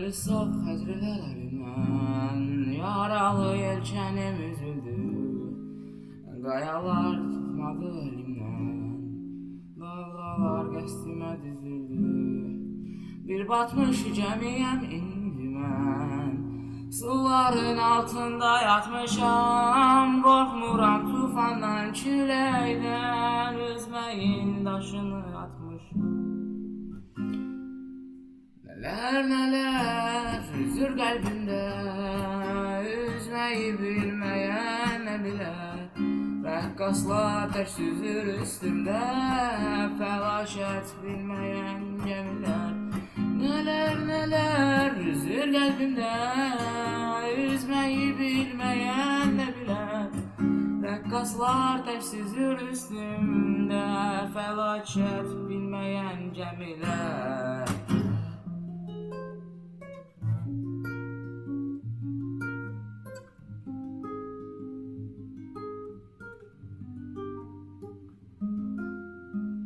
Gecəli sof xəzrələrimdən yaralı yelkənim üzüldü. Qayalar tutmadı elimdən, dalğalar qəsdimə düzüldü. Bir batmış gəmiyəm indi mən, suların altında yatmışam. Qorxmuram tufandan, küləkdən, üzməyin daşını atmışam. Neler üzür kalbimde, üzmeyi bilmeyen ne biler. Rəqqaslar tək süzür üstümdə, fəlakət bilmeyen gemilər. Neler üzür kalbimde, üzmeyi bilmeyen ne biler. Rəqqaslar tək süzür üstümdə, fəlakət bilmeyen gemilər.